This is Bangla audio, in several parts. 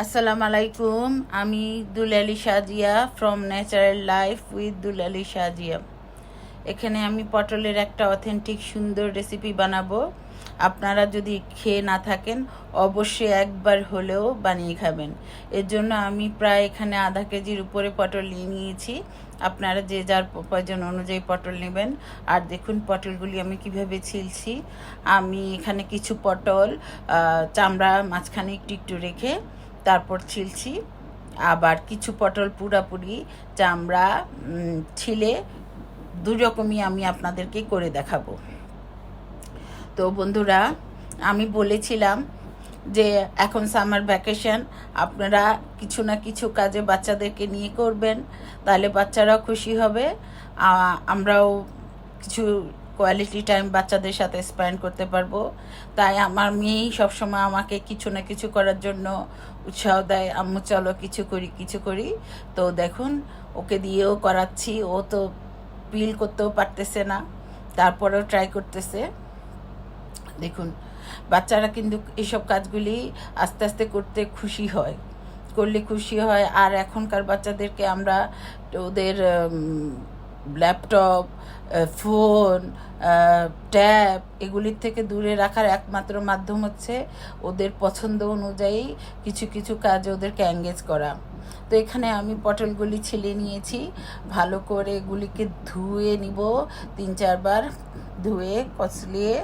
আসসালামু আলাইকুম। আমি Dulali Sajia from natural life with Dulali Sajia. এখানে আমি পটলের একটা অথেন্টিক সুন্দর রেসিপি বানাবো। আপনারা যদি খেয়ে না থাকেন অবশ্যই একবার হলেও বানিয়ে খাবেন। এর জন্য আমি প্রায় এখানে আধা কেজির উপরে পটল নিয়ে নিয়েছি। আপনারা যে যার প্রয়োজন অনুযায়ী পটল নেবেন। আর দেখুন পটলগুলি আমি কিভাবে ছিলছি। আমি এখানে কিছু পটল চামড়া মাঝখানে একটু একটু রেখে তারপর ছিলছি। আবার কিছু পটল পুরাপুরি চামড়া ছিলে দুই রকমই আমি আপনাদেরকে করে দেখাবো। তো বন্ধুরা, আমি বলেছিলাম যে এখন সামার ভ্যাকেশন, আপনারা কিছু না কিছু কাজে বাচ্চাদেরকে নিয়ে করবেন, তাহলে বাচ্চারাও খুশি হবে, আমরাও কিছু কোয়ালিটি টাইম বাচ্চাদের সাথে স্পেন্ড করতে পারবো। তাই আমার মেয়েই সবসময় আমাকে কিছু না কিছু করার জন্য উৎসাহ দেয়, আম্মু চলো কিছু করি কিছু করি। তো দেখুন, ওকে দিয়েও করাচ্ছি। ও তো পিল করতেও পারতেছে না, তারপরেও ট্রাই করতেছে। দেখুন, বাচ্চারা কিন্তু এসব কাজগুলি আস্তে আস্তে করতে খুশি হয়, করলে খুশি হয়। আর এখনকার বাচ্চাদেরকে আমরা ওদের ল্যাপটপ, ফোন, ট্যাব এগুলির থেকে দূরে রাখার একমাত্র মাধ্যম হচ্ছে ওদের পছন্দ অনুযায়ী কিছু কিছু কাজে ওদেরকে এঙ্গেজ করা। তো এখানে আমি পটলগুলি ছিলে নিয়েছি, ভালো করে এগুলিকে ধুয়ে নিব 3-4 বার, ধুয়ে কচলিয়ে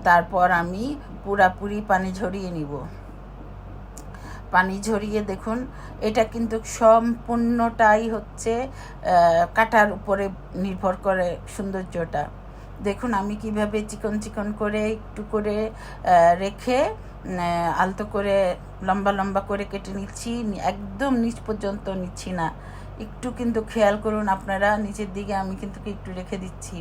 তারপর আমি পুরাপুরি পানি ঝরিয়ে নিব। পানি ঝরিয়ে দেখুন, এটা কিন্তু সম্পূর্ণটাই হচ্ছে কাটার উপরে নির্ভর করে সৌন্দর্যটা। দেখুন আমি কিভাবে চিকন চিকন করে একটু করে রেখে আলতো করে লম্বা লম্বা করে কেটে নিচ্ছি। একদম নিচ পর্যন্ত নিচ্ছি না, একটু কিন্তু খেয়াল করুন আপনারা, নিচের দিকে আমি কিন্তু একটু রেখে দিচ্ছি।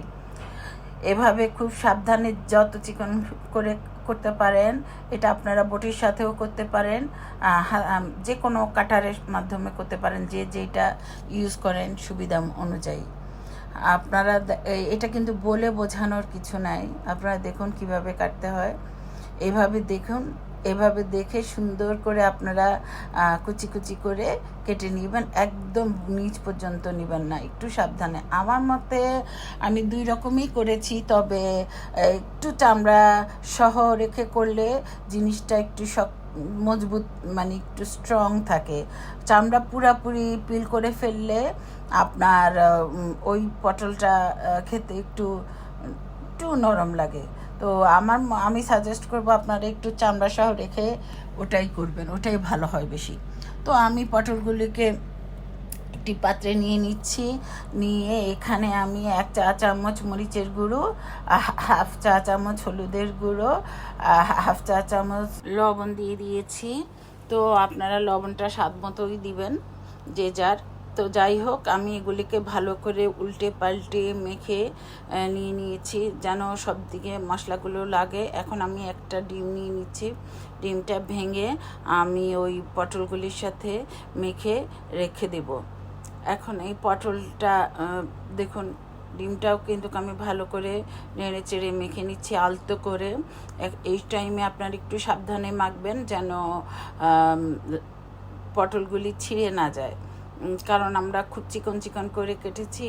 এভাবে খুব সাবধানে যত চিকন করে করতে পারেন, এটা আপনারা বটির সাথেও করতে পারেন, যে কোনো কাটারের মাধ্যমে করতে পারেন, যে যেটা ইউজ করেন সুবিধা অনুযায়ী। আপনারা এটা কিন্তু বলে বোঝানোর কিছু নাই, আপনারা দেখুন কিভাবে কাটতে হয়। এভাবে দেখুন, এভাবে দেখে সুন্দর করে আপনারা কুচি কুচি করে কেটে নেবেন, একদম নিচ পর্যন্ত নেবেন না, একটু সাবধানে। আমার মতে আমি 2 রকমই করেছি, তবে একটু চামড়া সহ রেখে করলে জিনিসটা একটু মজবুত, মানে একটু স্ট্রং থাকে। চামড়া পুরাপুরি পিল করে ফেললে আপনার ওই পটলটা খেতে একটু একটু নরম লাগে। তো আমি সাজেস্ট করব আপনারা একটু চামড়া সহ রেখে ওটাই করবেন, ওটাই ভালো হয় বেশি। তো আমি পটলগুলিকে একটি পাত্রে নিয়ে নিচ্ছি, নিয়ে এখানে আমি 1 চা চামচ মরিচের গুঁড়ো, 1/2 চা চামচ হলুদের গুঁড়ো, 1/2 চা চামচ লবণ দিয়ে দিয়েছি। তো আপনারা লবণটা স্বাদ মতোই দিবেন, যে যার। তো যাই হোক, আমি এগুলিকে ভালো করে উল্টে পাল্টে মেখে নিয়ে নিয়েছি যেন সব দিকে মশলাগুলো লাগে। এখন আমি একটা ডিম নিয়ে নিচ্ছি, ডিমটা ভেঙে আমি ওই পটলগুলির সাথে মেখে রেখে দেব। এখন এই পটলটা দেখুন, ডিমটাও কিন্তু আমি ভালো করে নেড়ে চেড়ে মেখে নিচ্ছি আলতো করে। এই টাইমে আপনার একটু সাবধানে মাখবেন যেন পটলগুলি ছিঁড়ে না যায়, কারণ আমরা খুব চিকন চিকন করে কেটেছি।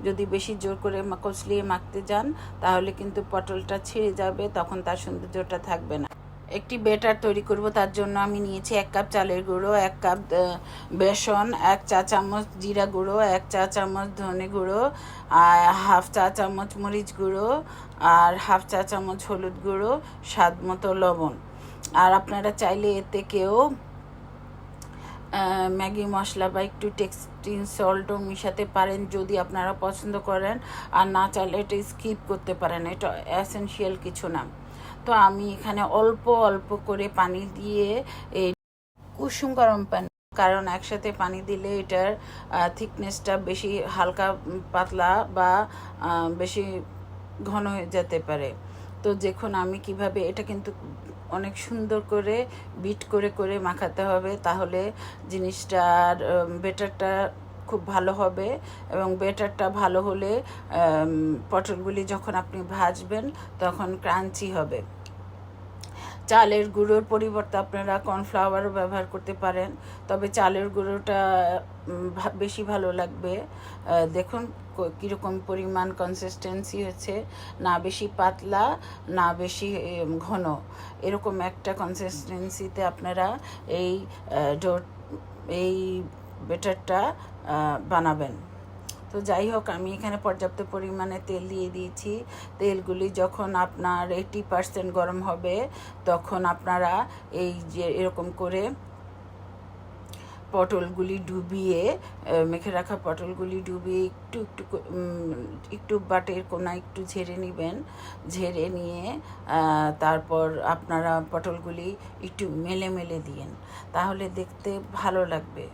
যদি বেশি জোর করে কচলিয়ে মাখতে যান তাহলে কিন্তু পটলটা ছিঁড়ে যাবে, তখন তার সৌন্দর্যটা থাকবে না। একটি ব্যাটার তৈরি করব, তার জন্য আমি নিয়েছি 1 কাপ চালের গুঁড়ো, 1 কাপ বেসন, 1 চা চামচ জিরা গুঁড়ো, 1 চা চামচ ধনে গুঁড়ো, আর 1/2 চা চামচ মরিচ গুঁড়ো, আর 1/2 চা চামচ হলুদ গুঁড়ো, স্বাদ মতো লবণ। আর আপনারা চাইলে এতে কেউ ম্যাগি মশলা বা একটু টেক্সটিং সল্টও মিশাতে পারেন যদি আপনারা পছন্দ করেন, আর না চাইলে এটা স্কিপ করতে পারেন, এটা এসেনশিয়াল কিছু না। তো আমি এখানে অল্প অল্প করে পানি দিয়ে, এই কুসুম গরম পানি, কারণ একসাথে পানি দিলে এটার থিকনেসটা বেশি হালকা পাতলা বা বেশি ঘন হয়ে যেতে পারে। তো দেখুন আমি কিভাবে, এটা কিন্তু অনেক সুন্দর করে বিট করে করে মাখাতে হবে, তাহলে জিনিসটার বেটারটা খুব ভালো হবে। এবং বেটারটা ভালো হলে পটলগুলি যখন আপনি ভাজবেন তখন ক্রাঞ্চি হবে। চালের গুঁড়োর পরিবর্তে আপনারা কর্নফ্লাওয়ারও ব্যবহার করতে পারেন, তবে চালের গুঁড়োটা বেশি ভালো লাগবে। দেখুন কীরকম পরিমাণ কনসিস্টেন্সি হচ্ছে, না বেশি পাতলা না বেশি ঘন, এরকম একটা কনসিস্টেন্সিতে আপনারা এই ডো এই বেটারটা বানাবেন। তো যাই হোক, আমি এখানে পর্যাপ্ত পরিমাণে তেল দিয়ে দিয়েছি। তেলগুলি যখন আপনার 80% গরম হবে, তখন আপনারা এই যে এরকম করে পটলগুলি ডুবিয়ে, মেখে রাখা পটলগুলি ডুবিয়ে একটু একটু একটু বাটের কোনা একটু ঝেড়ে নেবেন। ঝেড়ে নিয়ে তারপর আপনারা পটলগুলি একটু মেলে মেলে দিয়েন, তাহলে দেখতে ভালো লাগবে,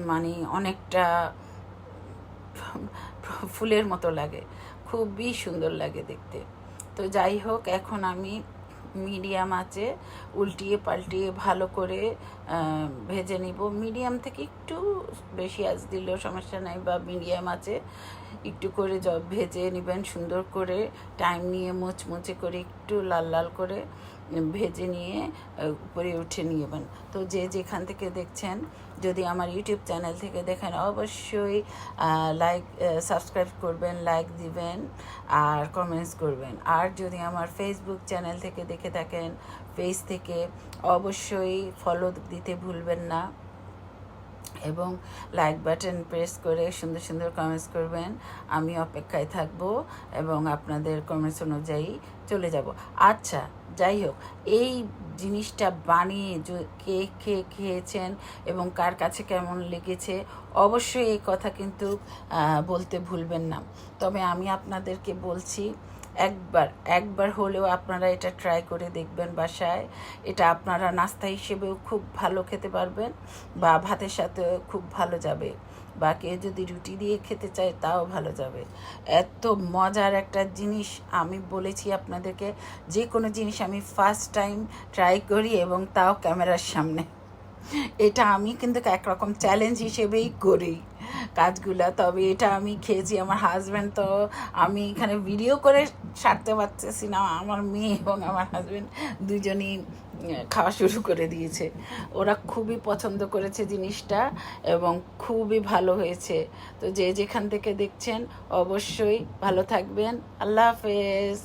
মানে অনেকটা ফুলের মতো লাগে, খুবই সুন্দর লাগে দেখতে। তো যাই হোক, এখন আমি মিডিয়াম আঁচে উল্টিয়ে পাল্টিয়ে ভালো করে ভেজে নিব। মিডিয়াম থেকে একটু বেশি আঁচ দিলেও সমস্যা নাই, বা মিডিয়াম আঁচে একটু করে ভেজে নেবেন সুন্দর করে, টাইম নিয়ে মুচমুচে করে একটু লাল লাল করে ভেজে নিয়ে উপরে উঠে নিয়েবেন। তো যে যেখান থেকে দেখছেন, যদি আমার ইউটিউব চ্যানেল থেকে দেখেন, অবশ্যই সাবস্ক্রাইব করবেন, লাইক দিবেন আর কমেন্টস করবেন। আর যদি আমার ফেসবুক চ্যানেল থেকে দেখে থাকেন, পেজ থেকে অবশ্যই ফলো দিতে ভুলবেন না, এবং লাইক বাটন প্রেস করে সুন্দর সুন্দর কমেন্টস করবেন। আমি অপেক্ষায় থাকবো এবং আপনাদের কমেন্টস অনুযায়ী চলে যাব। আচ্ছা, যাই হোক, এই জিনিসটা বানিয়ে কে খেয়েছেন এবং কার কাছে কেমন লেগেছে, অবশ্যই এই কথা কিন্তু বলতে ভুলবেন না। তবে আমি আপনাদেরকে বলছি, একবার হলেও আপনারা এটা ট্রাই করে দেখবেন বাসায়। এটা আপনারা নাস্তা হিসেবেও খুব ভালো খেতে পারবেন, বা ভাতের সাথেও খুব ভালো যাবে, বা কেউ যদি রুটি দিয়ে খেতে চায় তাও ভালো যাবে। এত মজার একটা জিনিস, আমি বলেছি আপনাদেরকে, যে কোনো জিনিস আমি ফার্স্ট টাইম ট্রাই করি, এবং তাও ক্যামেরার সামনে। এটা আমি কিন্তু একরকম চ্যালেঞ্জ হিসেবেই করি কাজগুলো। তবে এটা আমি খেয়েছি, আমার হাজব্যান্ড, তো আমি এখানে ভিডিও করে সারতে পারতেছি না, আমার মেয়ে এবং আমার হাজব্যান্ড দুজনই খাওয়া শুরু করে দিয়েছে। ওরা খুবই পছন্দ করেছে জিনিসটা এবং খুবই ভালো হয়েছে। তো যে যেখান থেকে দেখছেন অবশ্যই ভালো থাকবেন। আল্লাহ হাফেজ।